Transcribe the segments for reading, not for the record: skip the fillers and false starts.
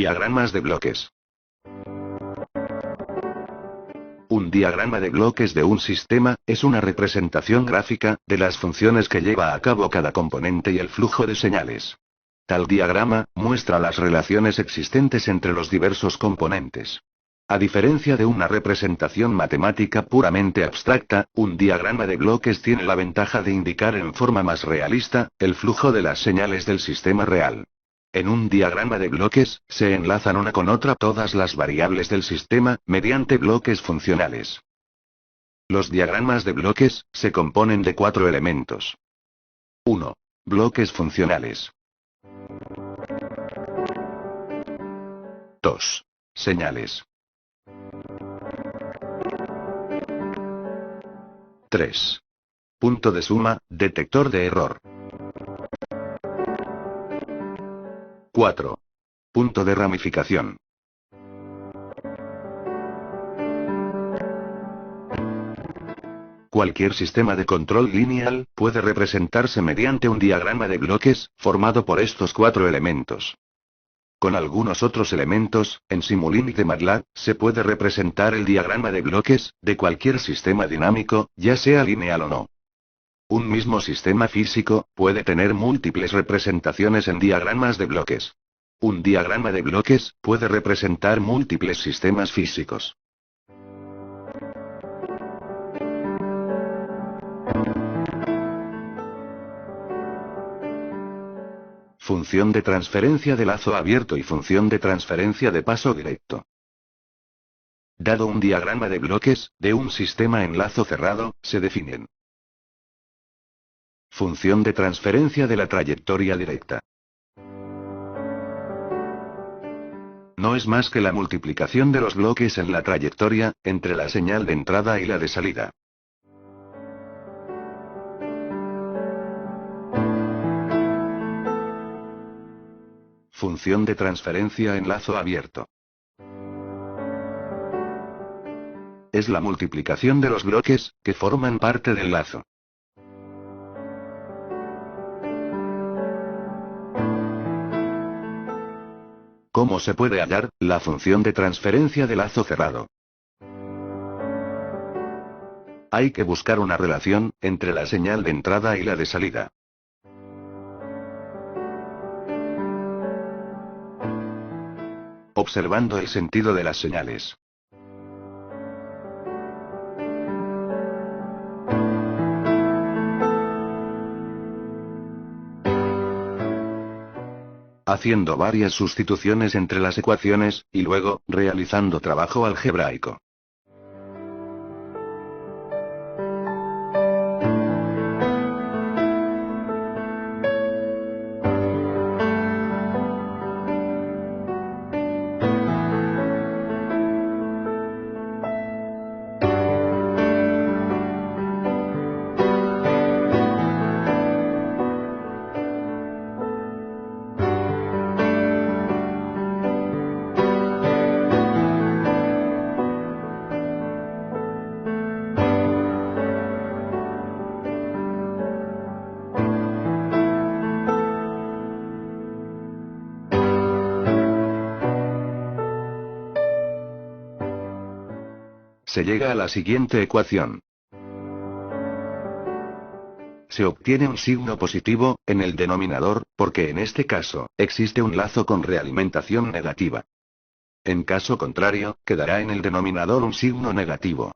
Diagramas de bloques. Un diagrama de bloques de un sistema es una representación gráfica de las funciones que lleva a cabo cada componente y el flujo de señales. Tal diagrama muestra las relaciones existentes entre los diversos componentes. A diferencia de una representación matemática puramente abstracta, un diagrama de bloques tiene la ventaja de indicar en forma más realista el flujo de las señales del sistema real. En un diagrama de bloques, se enlazan una con otra todas las variables del sistema, mediante bloques funcionales. Los diagramas de bloques se componen de 4 elementos. 1. Bloques funcionales. 2. Señales. 3. Punto de suma, detector de error. 4. Punto de ramificación. Cualquier sistema de control lineal puede representarse mediante un diagrama de bloques, formado por estos 4 elementos. Con algunos otros elementos, en Simulink de MATLAB, se puede representar el diagrama de bloques de cualquier sistema dinámico, ya sea lineal o no. Un mismo sistema físico puede tener múltiples representaciones en diagramas de bloques. Un diagrama de bloques puede representar múltiples sistemas físicos. Función de transferencia de lazo abierto y función de transferencia de paso directo. Dado un diagrama de bloques de un sistema en lazo cerrado, se definen. Función de transferencia de la trayectoria directa. No es más que la multiplicación de los bloques en la trayectoria, entre la señal de entrada y la de salida. Función de transferencia en lazo abierto. Es la multiplicación de los bloques que forman parte del lazo. ¿Cómo se puede hallar la función de transferencia de lazo cerrado? Hay que buscar una relación entre la señal de entrada y la de salida. Observando el sentido de las señales. Haciendo varias sustituciones entre las ecuaciones, y luego, realizando trabajo algebraico. Se llega a la siguiente ecuación. Se obtiene un signo positivo en el denominador, porque en este caso, existe un lazo con realimentación negativa. En caso contrario, quedará en el denominador un signo negativo.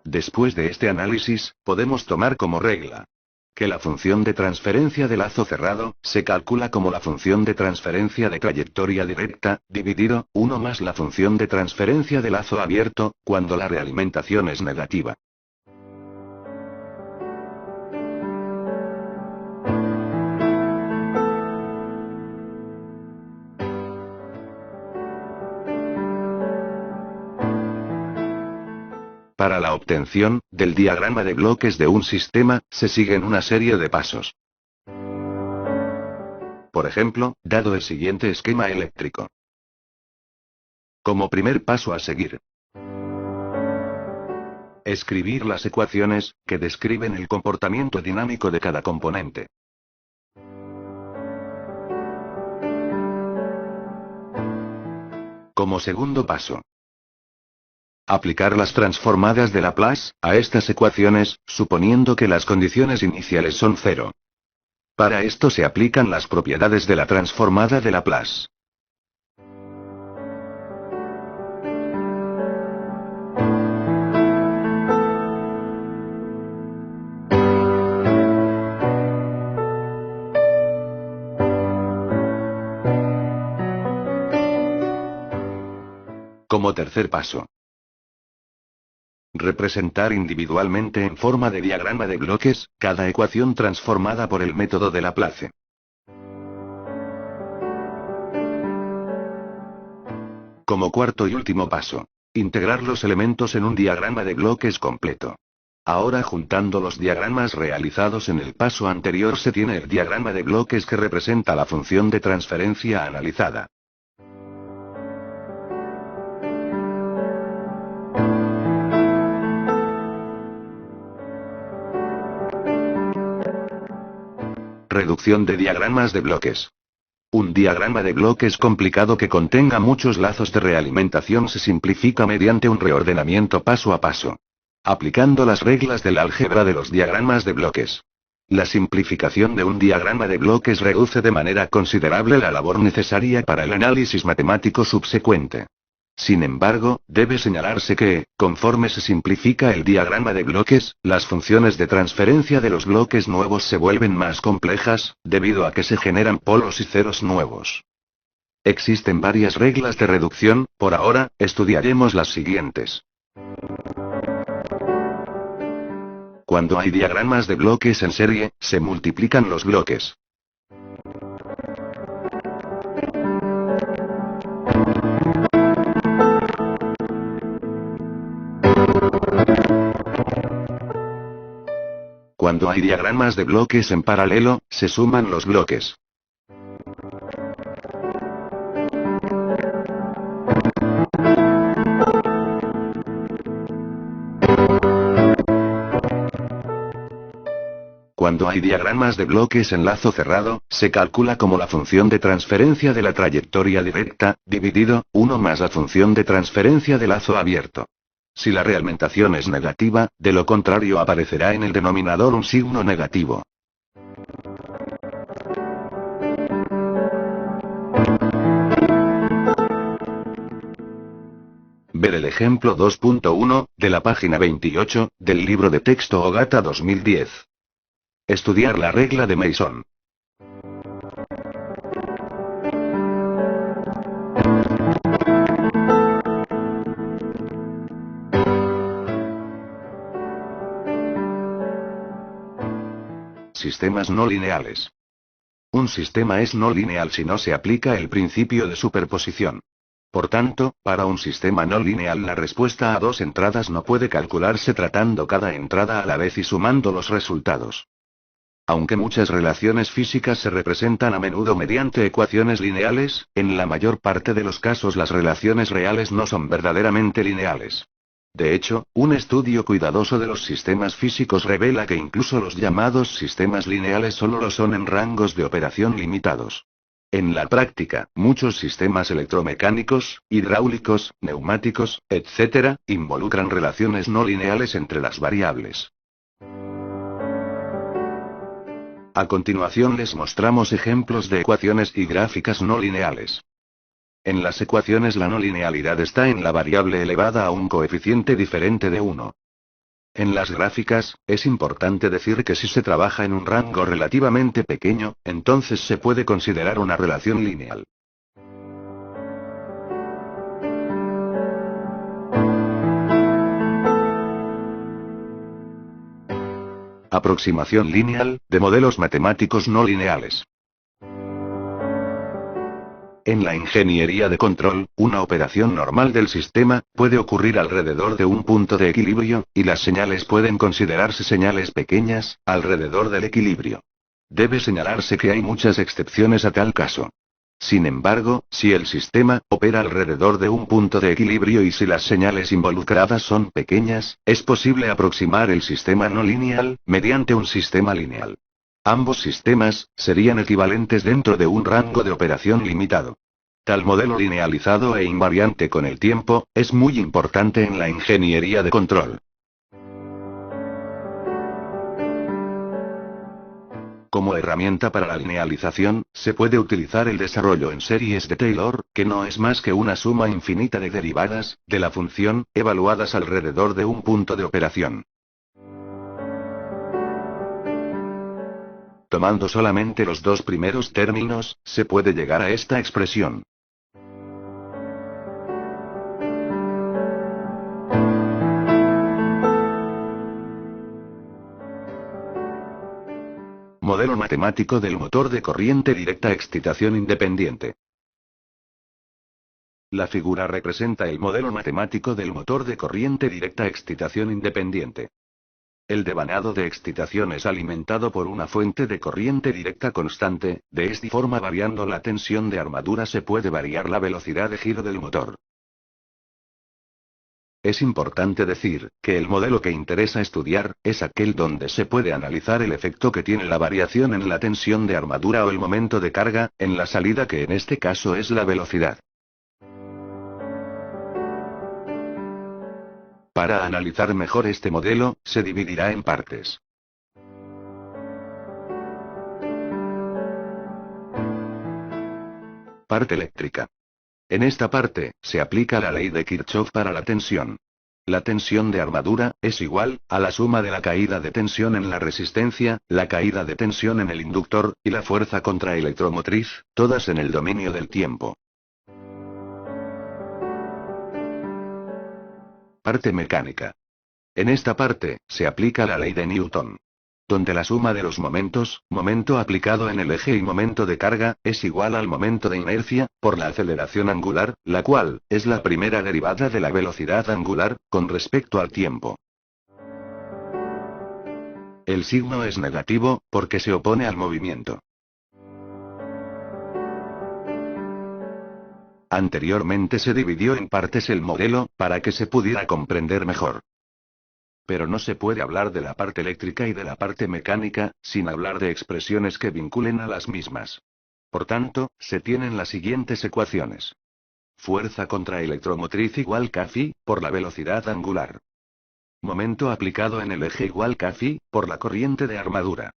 Después de este análisis, podemos tomar como regla que la función de transferencia de lazo cerrado se calcula como la función de transferencia de trayectoria directa, dividido 1 más la función de transferencia de lazo abierto, cuando la realimentación es negativa. Para la obtención del diagrama de bloques de un sistema, se siguen una serie de pasos. Por ejemplo, dado el siguiente esquema eléctrico. Como primer paso a seguir. Escribir las ecuaciones que describen el comportamiento dinámico de cada componente. Como segundo paso, aplicar las transformadas de Laplace a estas ecuaciones, suponiendo que las condiciones iniciales son cero. Para esto se aplican las propiedades de la transformada de Laplace. Como tercer paso, representar individualmente en forma de diagrama de bloques, cada ecuación transformada por el método de Laplace. Como cuarto y último paso, integrar los elementos en un diagrama de bloques completo. Ahora, juntando los diagramas realizados en el paso anterior, se tiene el diagrama de bloques que representa la función de transferencia analizada. Reducción de diagramas de bloques. Un diagrama de bloques complicado que contenga muchos lazos de realimentación se simplifica mediante un reordenamiento paso a paso, aplicando las reglas del álgebra de los diagramas de bloques. La simplificación de un diagrama de bloques reduce de manera considerable la labor necesaria para el análisis matemático subsecuente. Sin embargo, debe señalarse que, conforme se simplifica el diagrama de bloques, las funciones de transferencia de los bloques nuevos se vuelven más complejas, debido a que se generan polos y ceros nuevos. Existen varias reglas de reducción, por ahora, estudiaremos las siguientes. Cuando hay diagramas de bloques en serie, se multiplican los bloques. Cuando hay diagramas de bloques en paralelo, se suman los bloques. Cuando hay diagramas de bloques en lazo cerrado, se calcula como la función de transferencia de la trayectoria directa, dividido, 1 más la función de transferencia de lazo abierto. Si la realimentación es negativa, de lo contrario aparecerá en el denominador un signo negativo. Ver el ejemplo 2.1, de la página 28, del libro de texto Ogata 2010. Estudiar la regla de Mason. Sistemas no lineales. Un sistema es no lineal si no se aplica el principio de superposición. Por tanto, para un sistema no lineal la respuesta a dos entradas no puede calcularse tratando cada entrada a la vez y sumando los resultados. Aunque muchas relaciones físicas se representan a menudo mediante ecuaciones lineales, en la mayor parte de los casos las relaciones reales no son verdaderamente lineales. De hecho, un estudio cuidadoso de los sistemas físicos revela que incluso los llamados sistemas lineales solo lo son en rangos de operación limitados. En la práctica, muchos sistemas electromecánicos, hidráulicos, neumáticos, etc., involucran relaciones no lineales entre las variables. A continuación les mostramos ejemplos de ecuaciones y gráficas no lineales. En las ecuaciones la no linealidad está en la variable elevada a un coeficiente diferente de 1. En las gráficas, es importante decir que si se trabaja en un rango relativamente pequeño, entonces se puede considerar una relación lineal. Aproximación lineal, de modelos matemáticos no lineales. En la ingeniería de control, una operación normal del sistema puede ocurrir alrededor de un punto de equilibrio, y las señales pueden considerarse señales pequeñas, alrededor del equilibrio. Debe señalarse que hay muchas excepciones a tal caso. Sin embargo, si el sistema opera alrededor de un punto de equilibrio y si las señales involucradas son pequeñas, es posible aproximar el sistema no lineal, mediante un sistema lineal. Ambos sistemas serían equivalentes dentro de un rango de operación limitado. Tal modelo linealizado e invariante con el tiempo, es muy importante en la ingeniería de control. Como herramienta para la linealización, se puede utilizar el desarrollo en series de Taylor, que no es más que una suma infinita de derivadas, de la función, evaluadas alrededor de un punto de operación. Tomando solamente los dos primeros términos, se puede llegar a esta expresión. Modelo matemático del motor de corriente directa excitación independiente. La figura representa el modelo matemático del motor de corriente directa excitación independiente. El devanado de excitación es alimentado por una fuente de corriente directa constante, de esta forma variando la tensión de armadura se puede variar la velocidad de giro del motor. Es importante decir, que el modelo que interesa estudiar, es aquel donde se puede analizar el efecto que tiene la variación en la tensión de armadura o el momento de carga, en la salida que en este caso es la velocidad. Para analizar mejor este modelo, se dividirá en partes. Parte eléctrica. En esta parte, se aplica la ley de Kirchhoff para la tensión. La tensión de armadura, es igual, a la suma de la caída de tensión en la resistencia, la caída de tensión en el inductor, y la fuerza contraelectromotriz, todas en el dominio del tiempo. Parte mecánica. En esta parte, se aplica la ley de Newton, donde la suma de los momentos, momento aplicado en el eje y momento de carga, es igual al momento de inercia, por la aceleración angular, la cual, es la primera derivada de la velocidad angular, con respecto al tiempo. El signo es negativo, porque se opone al movimiento. Anteriormente se dividió en partes el modelo, para que se pudiera comprender mejor. Pero no se puede hablar de la parte eléctrica y de la parte mecánica, sin hablar de expresiones que vinculen a las mismas. Por tanto, se tienen las siguientes ecuaciones. Fuerza contraelectromotriz igual kφ, por la velocidad angular. Momento aplicado en el eje igual kφ, por la corriente de armadura.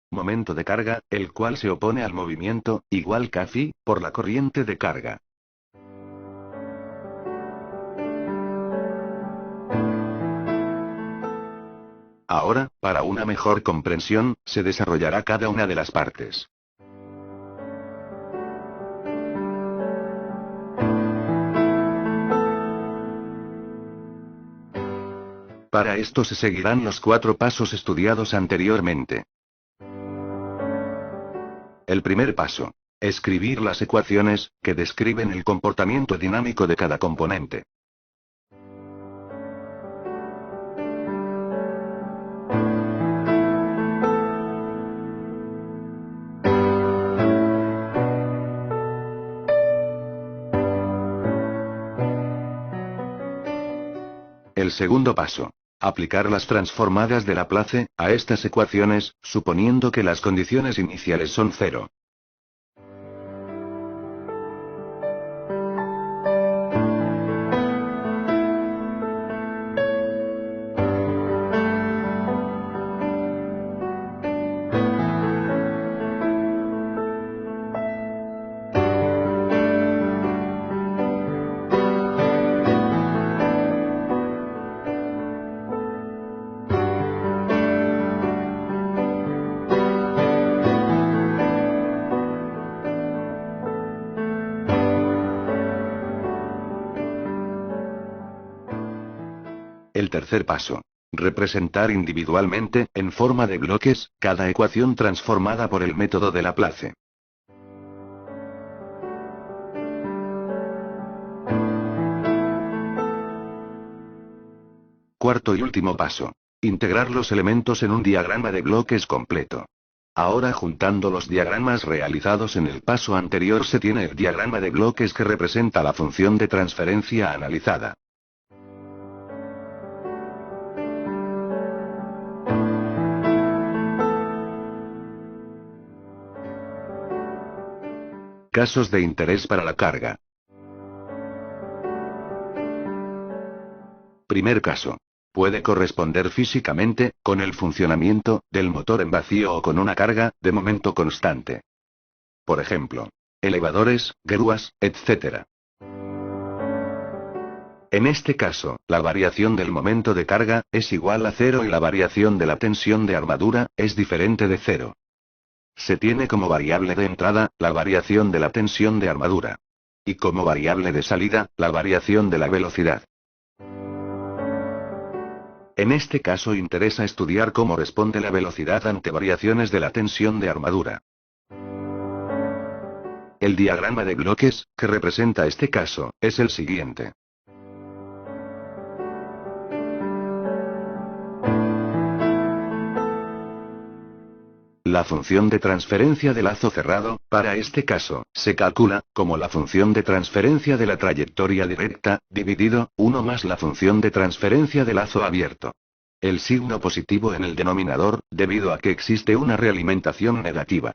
Momento de carga, el cual se opone al movimiento, igual kφ, por la corriente de carga. Ahora, para una mejor comprensión, se desarrollará cada una de las partes. Para esto se seguirán los 4 pasos estudiados anteriormente. El primer paso. Escribir las ecuaciones, que describen el comportamiento dinámico de cada componente. El segundo paso. Aplicar las transformadas de Laplace, a estas ecuaciones, suponiendo que las condiciones iniciales son cero. El tercer paso. Representar individualmente, en forma de bloques, cada ecuación transformada por el método de Laplace. Cuarto y último paso. Integrar los elementos en un diagrama de bloques completo. Ahora juntando los diagramas realizados en el paso anterior se tiene el diagrama de bloques que representa la función de transferencia analizada. Casos de interés para la carga. Primer caso. Puede corresponder físicamente, con el funcionamiento del motor en vacío o con una carga de momento constante. Por ejemplo, elevadores, grúas, etc. En este caso, la variación del momento de carga es igual a cero y la variación de la tensión de armadura es diferente de cero. Se tiene como variable de entrada la variación de la tensión de armadura. Y como variable de salida, la variación de la velocidad. En este caso interesa estudiar cómo responde la velocidad ante variaciones de la tensión de armadura. El diagrama de bloques, que representa este caso, es el siguiente. La función de transferencia de lazo cerrado, para este caso, se calcula, como la función de transferencia de la trayectoria directa, dividido, 1 más la función de transferencia de lazo abierto. El signo positivo en el denominador, debido a que existe una realimentación negativa.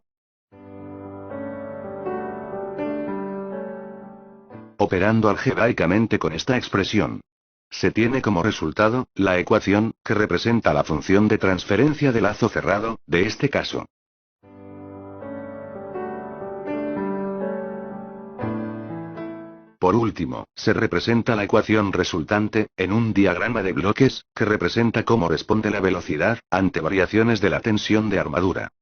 Operando algebraicamente con esta expresión, se tiene como resultado, la ecuación, que representa la función de transferencia de lazo cerrado, de este caso. Por último, se representa la ecuación resultante, en un diagrama de bloques, que representa cómo responde la velocidad, ante variaciones de la tensión de armadura.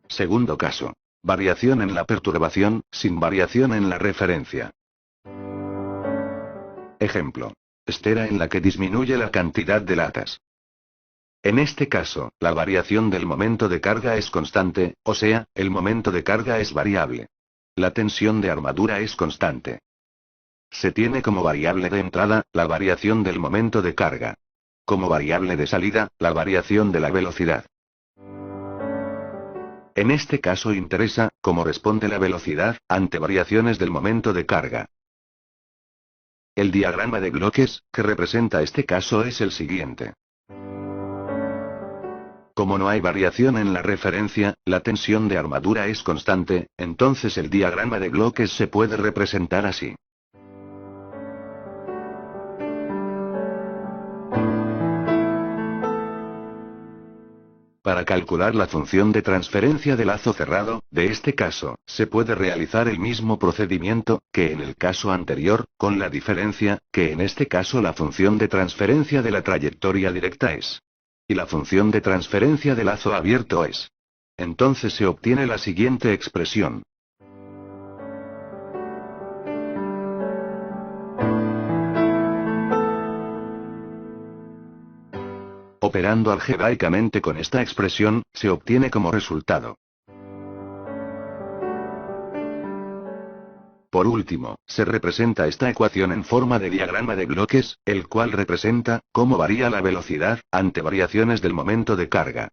Segundo caso. Variación en la perturbación, sin variación en la referencia. Ejemplo. Estera en la que disminuye la cantidad de latas. En este caso, la variación del momento de carga es constante, o sea, el momento de carga es variable. La tensión de armadura es constante. Se tiene como variable de entrada, la variación del momento de carga. Como variable de salida, la variación de la velocidad. En este caso interesa, cómo responde la velocidad, ante variaciones del momento de carga. El diagrama de bloques, que representa este caso es el siguiente. Como no hay variación en la referencia, la tensión de armadura es constante, entonces el diagrama de bloques se puede representar así. Para calcular la función de transferencia de lazo cerrado, de este caso, se puede realizar el mismo procedimiento, que en el caso anterior, con la diferencia, que en este caso la función de transferencia de la trayectoria directa es. Y la función de transferencia de lazo abierto es. Entonces se obtiene la siguiente expresión. Operando algebraicamente con esta expresión, se obtiene como resultado. Por último, se representa esta ecuación en forma de diagrama de bloques, el cual representa cómo varía la velocidad ante variaciones del momento de carga.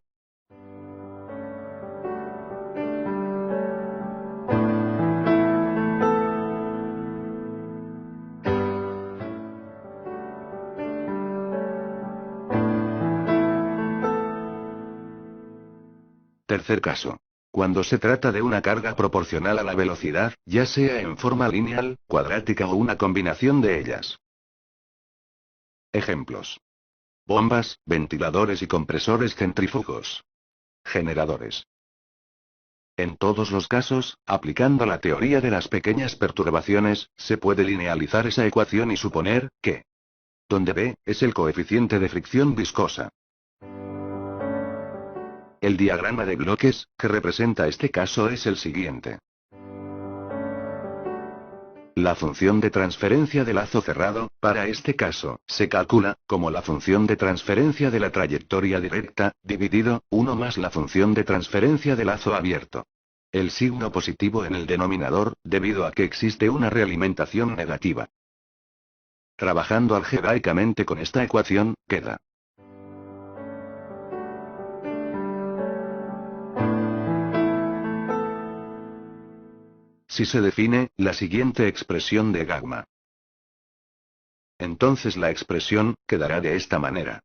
Tercer caso. Cuando se trata de una carga proporcional a la velocidad, ya sea en forma lineal, cuadrática o una combinación de ellas. Ejemplos. Bombas, ventiladores y compresores centrífugos. Generadores. En todos los casos, aplicando la teoría de las pequeñas perturbaciones, se puede linealizar esa ecuación y suponer que, donde B es el coeficiente de fricción viscosa. El diagrama de bloques, que representa este caso es el siguiente. La función de transferencia de lazo cerrado, para este caso, se calcula, como la función de transferencia de la trayectoria directa, dividido, 1 más la función de transferencia de lazo abierto. El signo positivo en el denominador, debido a que existe una realimentación negativa. Trabajando algebraicamente con esta ecuación, queda. si se define la siguiente expresión de gamma. Entonces la expresión quedará de esta manera.